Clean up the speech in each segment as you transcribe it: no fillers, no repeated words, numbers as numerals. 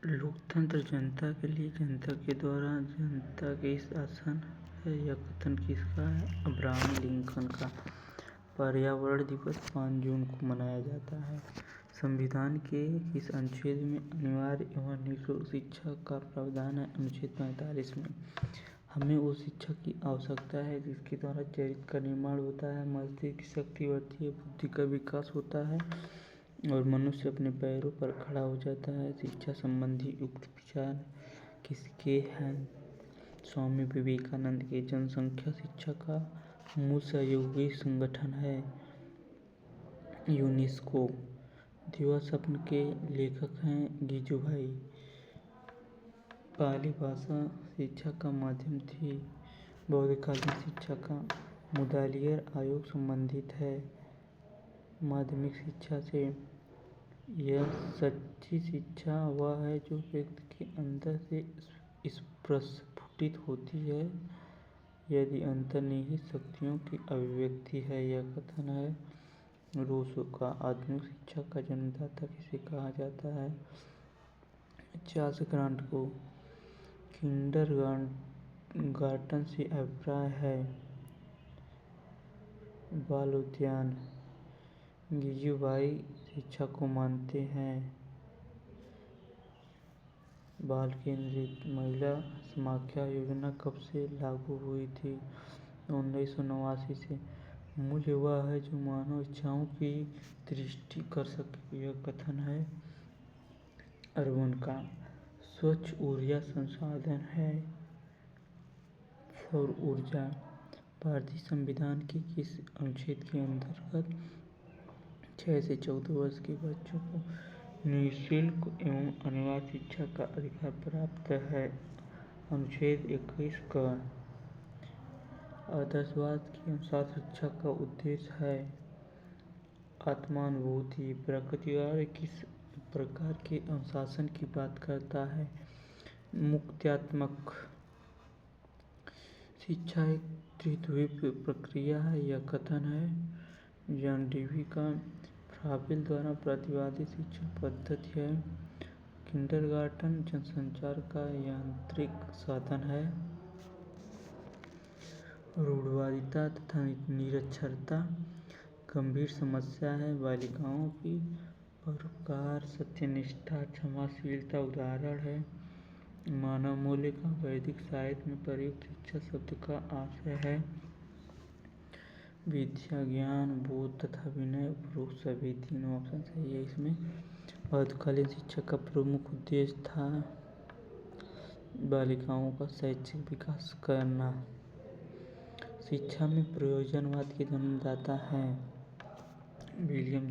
लोकतंत्र जनता के लिए, जनता के द्वारा, जनता के शासन है। यह कथन किसका है? अब्राहम लिंकन का। पर्यावरण दिवस 5 जून को मनाया जाता है। संविधान के किस अनुच्छेद में अनिवार्य एवं निःशुल्क शिक्षा का प्रावधान है? अनुच्छेद 45 में। हमें उस शिक्षा की आवश्यकता है जिसके द्वारा चरित्र का निर्माण होता है, मस्तिष्क की शक्ति बढ़ती है, बुद्धि का विकास होता है और मनुष्य अपने पैरों पर खड़ा हो जाता है। शिक्षा संबंधी उक्त विचार किसके हैं? स्वामी विवेकानंद के। जनसंख्या शिक्षा का मूल सहयोगी संगठन है यूनेस्को। दिवा स्वप्न के लेखक हैं गिजुभाई। पाली भाषा शिक्षा का माध्यम थी। बौद्धकालीन शिक्षा का मुदालियर आयोग संबंधित है माध्यमिक शिक्षा से। यह सच्ची शिक्षा वह है जो व्यक्ति के अंदर से स्फुटित होती है, यदि अंतर्निहित शक्तियों की अभिव्यक्ति है। यह कथन है रूसो का। आधुनिक शिक्षा का जन्मदाता किसे कहा जाता है? चार्ल्स ग्रांट को। किंडरगार्टन से अभिप्राय है बाल उद्यान। गिजुभाई शिक्षा को मानते हैं बाल केंद्रित। महिला समाख्या योजना कब से लागू हुई थी? 1989 से। मूल्य वह है जो मानव इच्छाओं की दृष्टि कर सके। यह कथन है अर्बन का। स्वच्छ ऊर्जा संसाधन है सौर ऊर्जा। भारतीय संविधान के किस अनुच्छेद के अंतर्गत 6 से 14 वर्ष के बच्चों को निःशुल्क एवं अनिवार्य शिक्षा का अधिकार प्राप्त है? अनुच्छेद 21 का। आदर्शवाद के अनुसार शिक्षा का उद्देश्य है आत्मानुभूति। प्रकृतिवाद किस प्रकार के अनुशासन की बात करता है? मुक्त्यात्मक। शिक्षा एक द्विध्रुवीय प्रक्रिया है। यह कथन है जॉन डेवी का। फ्राबेल द्वारा प्रतिवादी शिक्षा पद्धति है। किंडरगार्टन जनसंचार का यांत्रिक साधन है। रूढ़वादिता तथा निरक्षरता गंभीर समस्या है। बालिकाओं की परोपकार, सत्यनिष्ठा, क्षमाशीलता उदाहरण है। मानव मूल्य का वैदिक साहित्य में प्रयुक्त शिक्षा शब्द का आशय है विद्या, ज्ञान, बोध तथा विनय। उपरोक्त सभी तीनों ऑप्शन सही है इसमें। बौद्धकालीन शिक्षा का प्रमुख उद्देश्य था बालिकाओं का शैक्षिक विकास करना। शिक्षा में प्रयोजनवाद के जन्मदाता हैं विलियम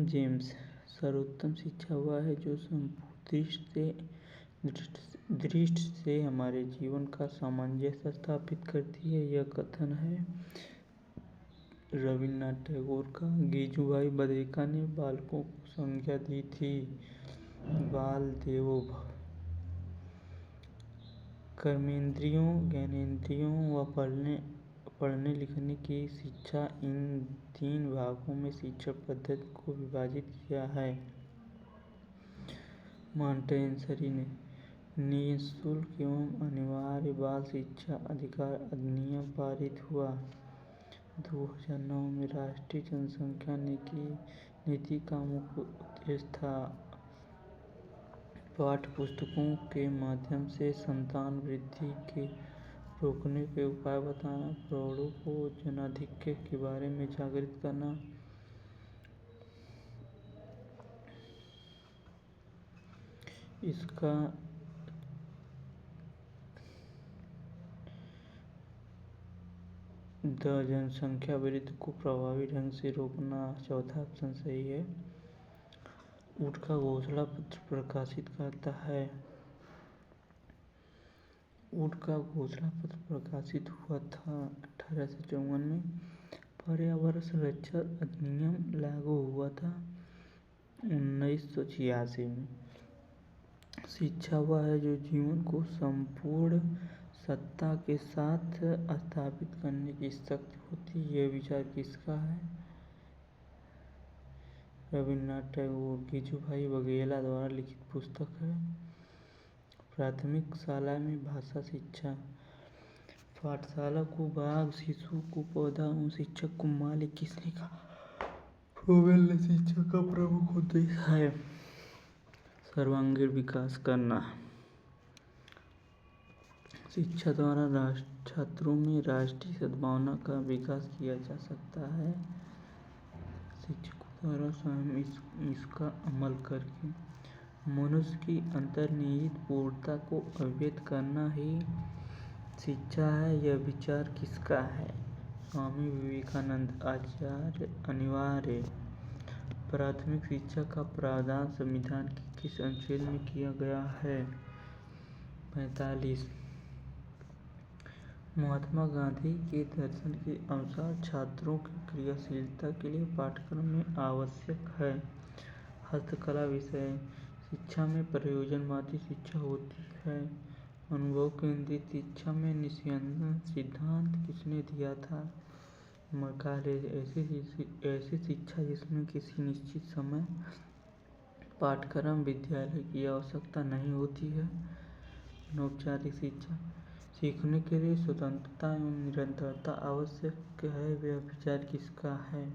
जेम्स। सर्वोत्तम शिक्षा वह है जो संपूर्ण दृष्टि से हमारे जीवन का सामंजस्य स्थापित करती है। यह कथन है रविन्द्रनाथ टैगोर का। गिजुभाई बद्रिका ने बालकों को संज्ञा दी थी बाल देवो भव। कर्मेंद्रियों, ज्ञानेंद्रियों व पढ़ने लिखने की शिक्षा, इन 3 भागों में शिक्षण पद्धति को विभाजित किया है मॉन्टेसरी ने। निःशुल्क एवं अनिवार्य बाल शिक्षा अधिकार अधिनियम पारित हुआ 2009 में। राष्ट्रीय जनसंख्या नीति का मुख्य उद्देश्य था पाठ्यपुस्तकों के माध्यम से संतान वृद्धि के रोकने के उपाय बताना, प्रौढ़ों को जनाधिक्य के बारे में जागृत करना। इसका जनसंख्या वृद्धि को प्रभावी ढंग से रोकना। चौथा ऑप्शन सही है। ऊट का घोषणा पत्र प्रकाशित करता है। ऊट का घोषणा पत्र प्रकाशित हुआ था 1854 में। पर्यावरण संरक्षण अधिनियम लागू हुआ था 1986 में। शिक्षा वह है जो जीवन को संपूर्ण सत्ता के साथ स्थापित करने की शक्ति होती है। यह विचार किसका है? रविन्द्रनाथ टैगोर, गिजुभाई बघेला द्वारा लिखित पुस्तक है। प्राथमिक शाला में भाषा शिक्षा। पाठशाला को बाग, शिशु को पौधा और शिक्षक को माली किसने कहा? फ्रोबेल ने। शिक्षा का प्रमुख उद्देश्य है सर्वांगीण विकास करना। शिक्षा द्वारा छात्रों में राष्ट्रीय सद्भावना का विकास किया जा सकता है। शिक्षकों द्वारा स्वयं इसका अमल करके मनुष्य की अंतर्निहित पूर्णता को अभिव्यक्त करना ही शिक्षा है। यह विचार किसका है? स्वामी विवेकानंद। आचार्य अनिवार्य। प्राथमिक शिक्षा का प्रावधान संविधान के किस अनुच्छेद में किया गया है? 45। महात्मा गांधी के दर्शन के अनुसार छात्रों की क्रियाशीलता के लिए पाठ्यक्रम में आवश्यक है। हस्तकला विषय। शिक्षा में प्रयोजनवादी शिक्षा होती है। अनुभव केंद्रित शिक्षा में निस्यंदन सिद्धांत किसने दिया था? मैकाले। ऐसी शिक्षा जिसमें किसी निश्चित समय पाठ्यक्रम विद्यालय की आवश्यकता नहीं होती है। अनौपचारिक शिक्षा। सीखने के लिए स्वतंत्रता एवं निरंतरता आवश्यक है। वह विचार किसका है?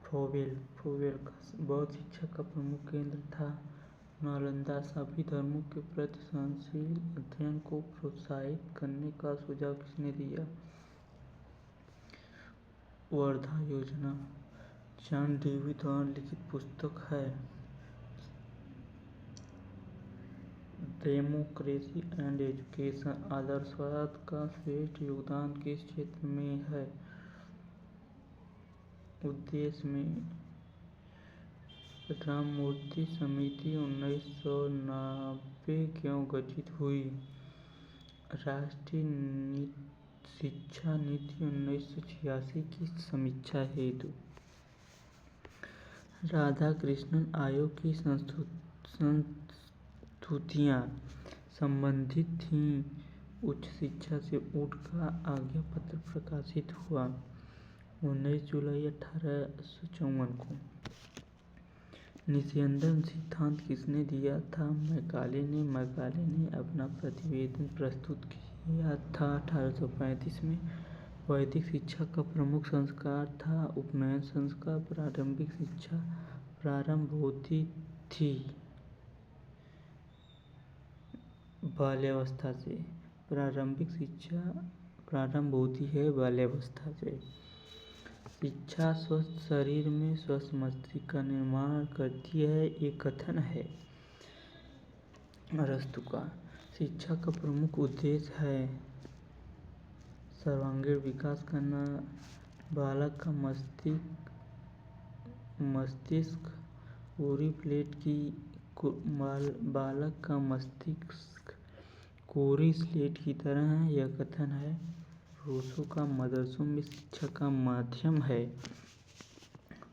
फ्रोबेल का बौद्ध शिक्षा का प्रमुख केंद्र था। नालंदा। सभी धर्मों के प्रति सहनशील अध्ययन को प्रोत्साहित करने का सुझाव किसने दिया? वर्धा योजना। जॉन डेवी द्वारा लिखित पुस्तक है। Democracy and education. आदर्शवाद का श्रेष्ठ योगदान किस क्षेत्र में है? उद्देश्य में। राममूर्ति समिति 1990 क्यों गठित हुई? राष्ट्रीय शिक्षा नीति 1986 की समीक्षा हेतु। राधाकृष्णन आयोग की संस्तुतियां संबंधित थीं। उच्च शिक्षा से ऊट का आज्ञा पत्र प्रकाशित हुआ 19 जुलाई 1854 को। निस्यंदन सिद्धांत किसने दिया था? मैकाले ने अपना प्रतिवेदन प्रस्तुत किया था 1835 में। वैदिक शिक्षा का प्रमुख संस्कार था उपनयन संस्कार। प्रारंभिक शिक्षा प्रारंभ होती थी बाल्यावस्था से। प्रारंभिक शिक्षा प्रारंभ होती है बाल्यावस्था से। शिक्षा स्वस्थ शरीर में स्वस्थ मस्तिष्क का निर्माण करती है, एक कथन है अरस्तु का। शिक्षा का प्रमुख उद्देश्य है सर्वांगीण विकास करना। बालक का मस्तिष्क कोरी प्लेट की बालक का मस्तिष्क कोरी स्लेट की तरह है, यह कथन है रूसो का। मदरसों में शिक्षा का माध्यम है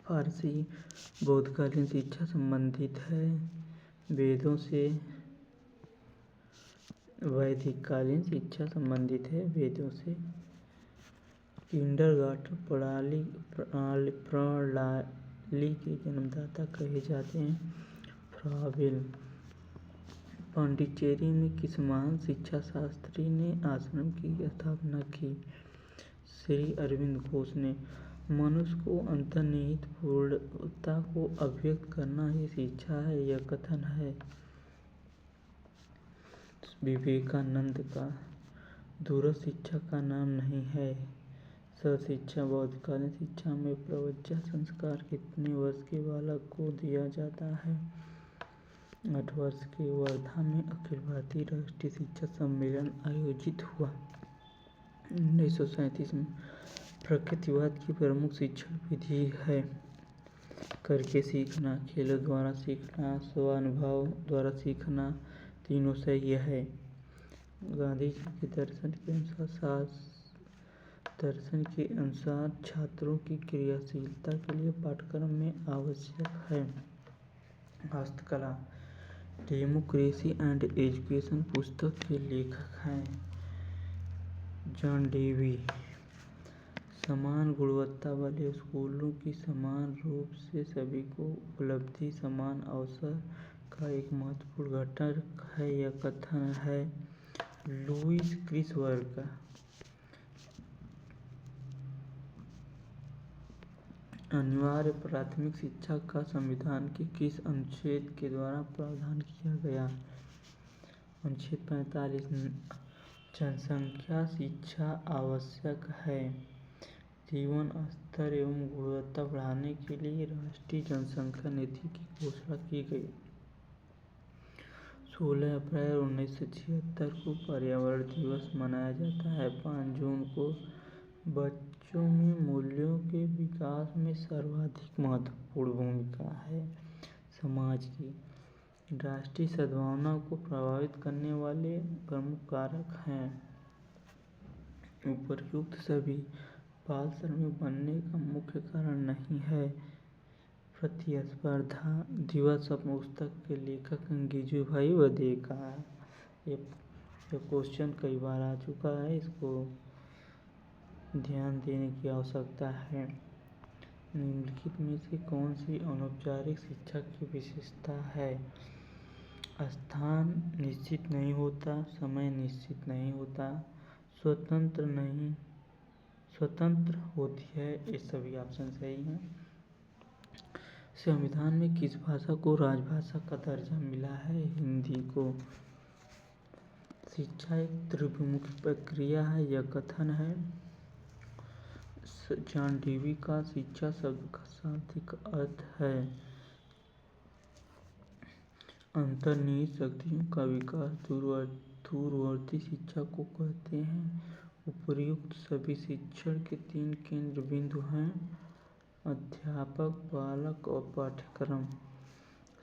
फारसी। बौद्धकालीन शिक्षा संबंधित है वेदों से। वैदिककालीन शिक्षा संबंधित है वेदों से। किंडरगार्टन प्रणाली के जन्मदाता कहे जाते हैं फ्रोबेल। पांडिचेरी में किस महान शिक्षा शास्त्री ने आश्रम की स्थापना की? श्री अरविंद घोष ने। मनुष्य को अंतर्निहित पूर्णता को अभिव्यक्त करना ही शिक्षा है, यह कथन है विवेकानंद का। दूरस्थ शिक्षा का नाम नहीं है सहशिक्षा। बौद्धकालीन शिक्षा में प्रव्रज्या संस्कार कितने वर्ष के बालक को दिया जाता है? 8 वर्ष के। वर्धा में अखिल भारतीय राष्ट्रीय शिक्षा सम्मेलन आयोजित हुआ 1937 में। प्रकृतिवाद की प्रमुख शिक्षण विधि है करके सीखना, खेलों द्वारा सीखना, स्वानुभव द्वारा सीखना, तीनों सही है। गांधी जी के दर्शन के अनुसार छात्रों की क्रियाशीलता के लिए पाठ्यक्रम में आवश्यक है हस्तकला। डेमोक्रेसी एंड एजुकेशन पुस्तक के लेखक हैं जॉन डेवी। समान गुणवत्ता वाले स्कूलों की समान रूप से सभी को उपलब्धि समान अवसर का एक महत्वपूर्ण घटक है। यह कथन है लुईस ग्रीसबर्ग का। अनिवार्य प्राथमिक शिक्षा का संविधान के किस अनुच्छेद के द्वारा प्रावधान किया गया? अनुच्छेद 45। जनसंख्या शिक्षा आवश्यक है। जीवन स्तर एवं गुणवत्ता बढ़ाने के लिए राष्ट्रीय जनसंख्या नीति की घोषणा की गई। 16 अप्रैल 1976 को पर्यावरण दिवस मनाया जाता है। 5 जून को बच्चों में मूल्यों के विकास में सर्वाधिक महत्वपूर्ण भूमिका है। समाज की राष्ट्रीय सद्भावना को प्रभावित करने वाले प्रमुख कारक हैं। उपर्युक्त सभी बाल श्रमिक बनने का मुख्य कारण नहीं है। प्रतिस्पर्धा दिवस पुस्तक के लेखक गिजुभाई वधे का। ये क्वेश्चन कई बार आ चुका है, इसको ध्यान देने की आवश्यकता है। निम्नलिखित में से कौन सी अनौपचारिक शिक्षा की विशेषता है? स्थान निश्चित नहीं होता, समय निश्चित नहीं होता, स्वतंत्र होती है। ये सभी ऑप्शन सही हैं। संविधान में किस भाषा को राजभाषा का दर्जा मिला है? हिंदी को। शिक्षा एक त्रिमुखी प्रक्रिया है, यह कथन है जॉन डेवी का। शिक्षा शब्द का शाब्दिक अर्थ है अंतर्निहित शक्तियों का विकास। दूरवर्ती शिक्षा को कहते हैं। उपर्युक्त सभी शिक्षण के 3 केंद्र बिंदु हैं: अध्यापक, बालक और पाठ्यक्रम।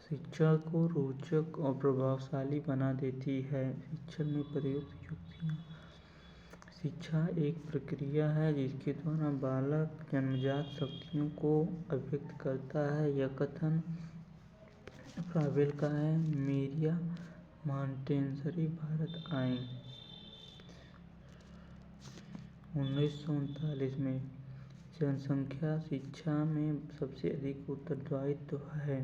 शिक्षा को रोचक और प्रभावशाली बना देती है। शिक्षण में प्रयुक्त युक्तियाँ। शिक्षा एक प्रक्रिया है जिसके द्वारा बालक जन्मजात शक्तियों को अभिव्यक्त करता है। यह कथन पावेल का है। मेरिया मॉन्टेसरी भारत आई 1939 में। जनसंख्या शिक्षा में सबसे अधिक उत्तरदायित्व है।